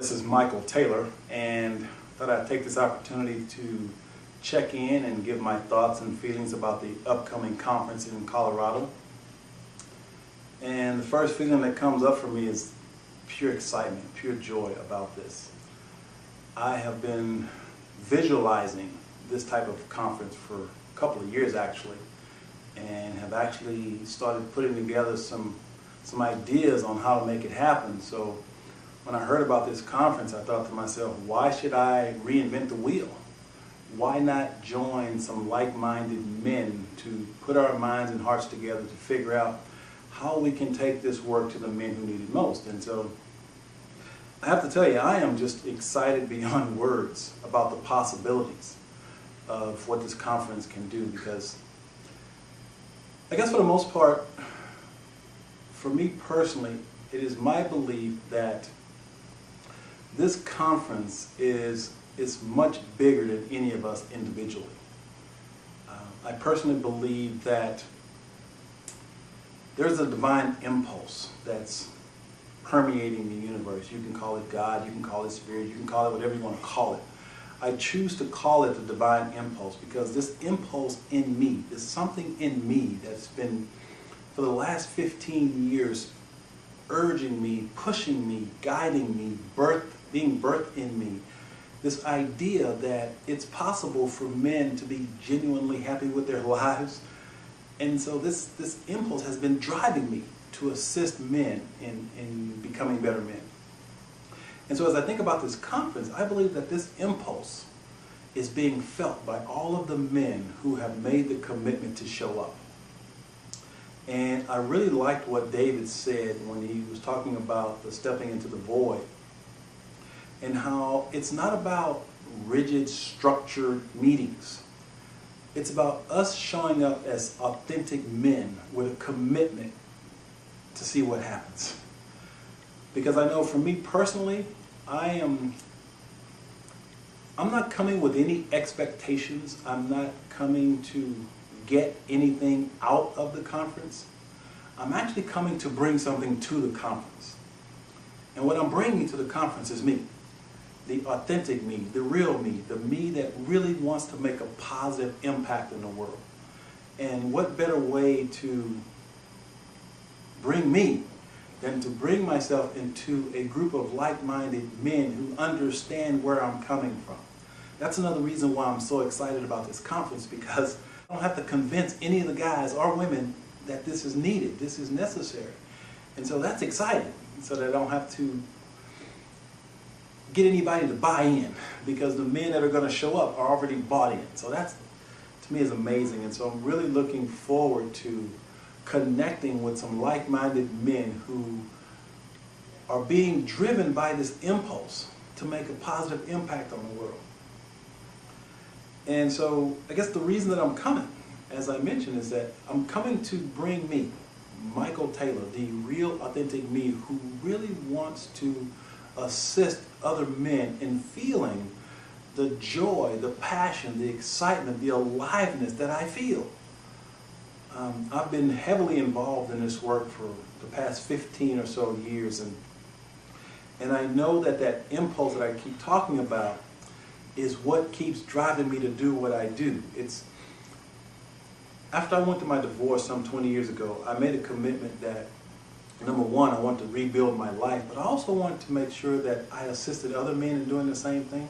This is Michael Taylor, and thought I'd take this opportunity to check in and give my thoughts and feelings about the upcoming conference in Colorado. And the first feeling that comes up for me is pure excitement, pure joy about this. I have been visualizing this type of conference for a couple of years actually, and have actually started putting together some ideas on how to make it happen. So when I heard about this conference, I thought to myself, why should I reinvent the wheel? Why not join some like-minded men to put our minds and hearts together to figure out how we can take this work to the men who need it most? And so I have to tell you, I am just excited beyond words about the possibilities of what this conference can do, because I guess for the most part, for me personally, it is my belief that this conference is much bigger than any of us individually. I personally believe that there's a divine impulse that's permeating the universe. You can call it God, you can call it spirit, you can call it whatever you want to call it. I choose to call it the divine impulse because this impulse in me is something in me that's been, for the last 15 years, urging me, pushing me, guiding me, being birthed in me. This idea that it's possible for men to be genuinely happy with their lives. And so this impulse has been driving me to assist men in becoming better men. And so as I think about this conference, I believe that this impulse is being felt by all of the men who have made the commitment to show up. And I really liked what David said when he was talking about the stepping into the void, and how it's not about rigid, structured meetings. It's about us showing up as authentic men with a commitment to see what happens. Because I know for me personally, I'm not coming with any expectations. I'm not coming to get anything out of the conference. I'm actually coming to bring something to the conference. And what I'm bringing to the conference is me. The authentic me, the real me, the me that really wants to make a positive impact in the world. And what better way to bring me than to bring myself into a group of like-minded men who understand where I'm coming from. That's another reason why I'm so excited about this conference, because I don't have to convince any of the guys or women that this is needed, this is necessary. And so that's exciting, so that I don't have to get anybody to buy in, because the men that are going to show up are already bought in. So that's, to me, is amazing. And so I'm really looking forward to connecting with some like-minded men who are being driven by this impulse to make a positive impact on the world. And so I guess the reason that I'm coming, as I mentioned, is that I'm coming to bring me, Michael Taylor, the real authentic me who really wants to assist other men in feeling the joy, the passion, the excitement, the aliveness that I feel. I've been heavily involved in this work for the past 15 or so years, and I know that that impulse that I keep talking about is what keeps driving me to do what I do. It's after I went through my divorce some 20 years ago, I made a commitment that, number one, I want to rebuild my life, but I also wanted to make sure that I assisted other men in doing the same thing.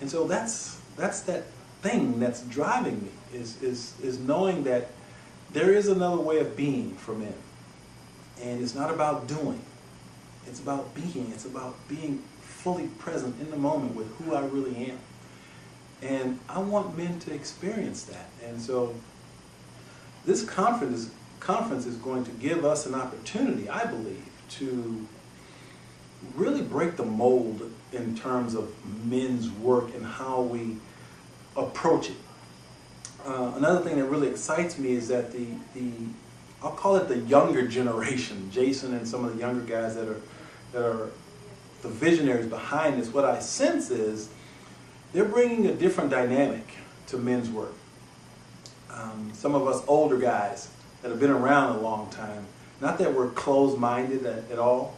And so that's that thing that's driving me, is knowing that there is another way of being for men. And it's not about doing. It's about being. It's about being fully present in the moment with who I really am. And I want men to experience that. And so this conference is going to give us an opportunity, I believe, to really break the mold in terms of men's work and how we approach it. Another thing that really excites me is that I'll call it the younger generation, Jason and some of the younger guys that are the visionaries behind this, what I sense is they're bringing a different dynamic to men's work. Some of us older guys that have been around a long time, not that we're closed-minded at all,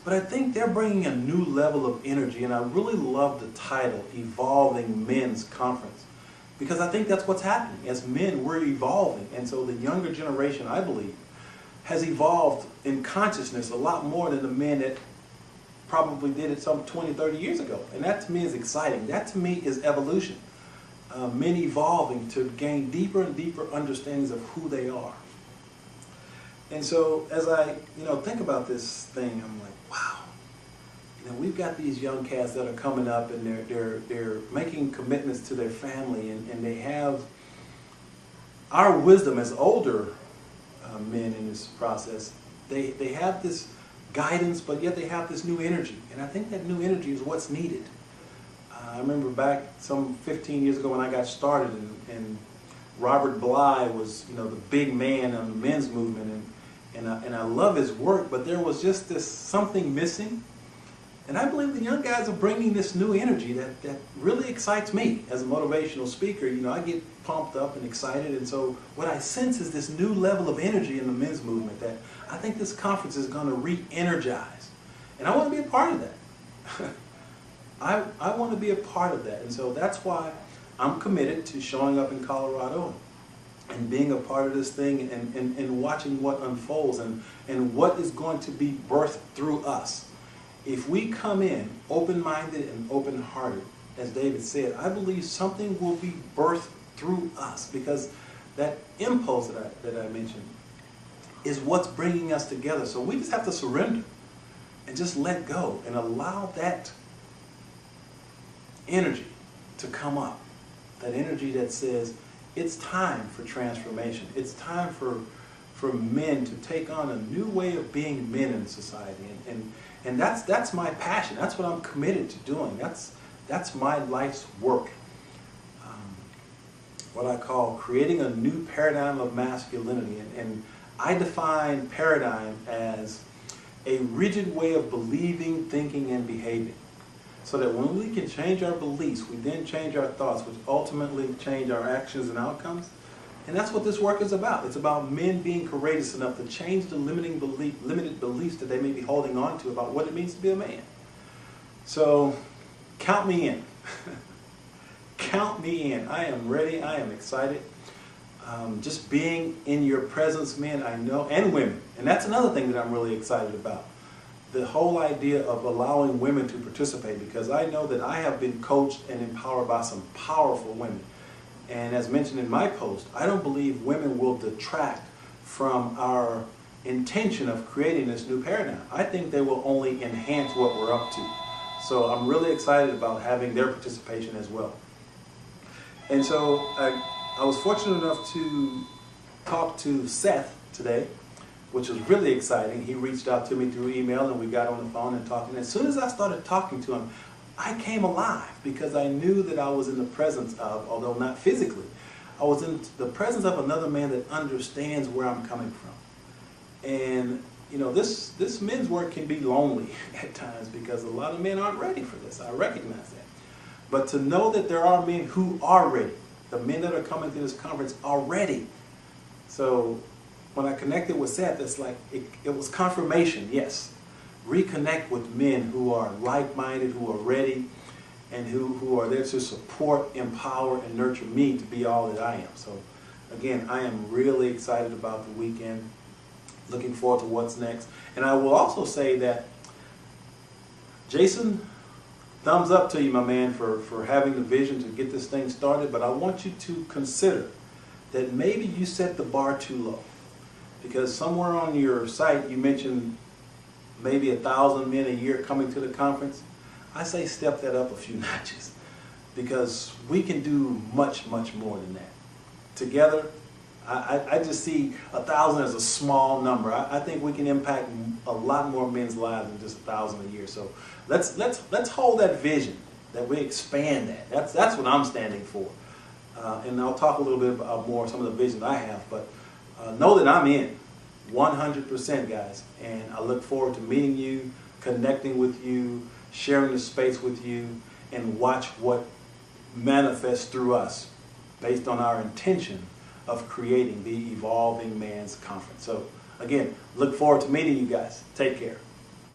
But I think they're bringing a new level of energy, and I really love the title, Evolving Men's Conference, because I think that's what's happening. As men, we're evolving, and so the younger generation, I believe, has evolved in consciousness a lot more than the men that probably did it some 20, 30 years ago. And that to me is exciting. That to me is evolution. Men evolving to gain deeper and deeper understandings of who they are. And so as I think about this thing, I'm like, wow. We've got these young cats that are coming up, and they're making commitments to their family, and they have our wisdom as older men in this process. They have this guidance, but yet they have this new energy, and I think that new energy is what's needed. I remember back some 15 years ago when I got started, and Robert Bly was the big man on the men's movement, and I love his work, but there was just this something missing. And I believe the young guys are bringing this new energy that really excites me as a motivational speaker. I get pumped up and excited, and so what I sense is this new level of energy in the men's movement that I think this conference is going to re-energize. And I want to be a part of that. I want to be a part of that, and so that's why I'm committed to showing up in Colorado and being a part of this thing and watching what unfolds and what is going to be birthed through us. If we come in open-minded and open-hearted, as David said, I believe something will be birthed through us, because that impulse that I mentioned is what's bringing us together. So we just have to surrender and just let go and allow that energy to come up, that energy that says it's time for transformation. It's time for men to take on a new way of being men in society, and that's my passion. That's what I'm committed to doing. That's my life's work. What I call creating a new paradigm of masculinity, and I define paradigm as a rigid way of believing, thinking, and behaving, so that when we can change our beliefs, we then change our thoughts, which ultimately change our actions and outcomes. And that's what this work is about. It's about men being courageous enough to change the limited beliefs that they may be holding on to about what it means to be a man. So, count me in. Count me in. I am ready. I am excited. Just being in your presence, men, I know, and women. And that's another thing that I'm really excited about. The whole idea of allowing women to participate, because I know that I have been coached and empowered by some powerful women. And as mentioned in my post, I don't believe women will detract from our intention of creating this new paradigm. I think they will only enhance what we're up to. So I'm really excited about having their participation as well. And so I was fortunate enough to talk to Seth today, which was really exciting. He reached out to me through email, and we got on the phone and talking. And as soon as I started talking to him, I came alive, because I knew that I was in the presence of, although not physically, I was in the presence of another man that understands where I'm coming from. And this men's work can be lonely at times, because a lot of men aren't ready for this. I recognize that. But to know that there are men who are ready, the men that are coming to this conference are ready. So when I connected with Seth, it's like it was confirmation, yes. Reconnect with men who are like-minded, who are ready, and who are there to support, empower, and nurture me to be all that I am. So again, I am really excited about the weekend, looking forward to what's next. And I will also say that, Jason, thumbs up to you, my man, for having the vision to get this thing started, but I want you to consider that maybe you set the bar too low, because somewhere on your site you mentioned maybe 1,000 men a year coming to the conference. I say step that up a few notches, because we can do much, much more than that. Together, I just see 1,000 as a small number. I think we can impact a lot more men's lives than just 1,000 a year. So let's hold that vision, that we expand that. That's what I'm standing for. And I'll talk a little bit about more some of the visions I have, but know that I'm in. 100%, guys, and I look forward to meeting you, connecting with you, sharing the space with you, and watch what manifests through us based on our intention of creating the Evolving Man's Conference. So again, look forward to meeting you guys. Take care.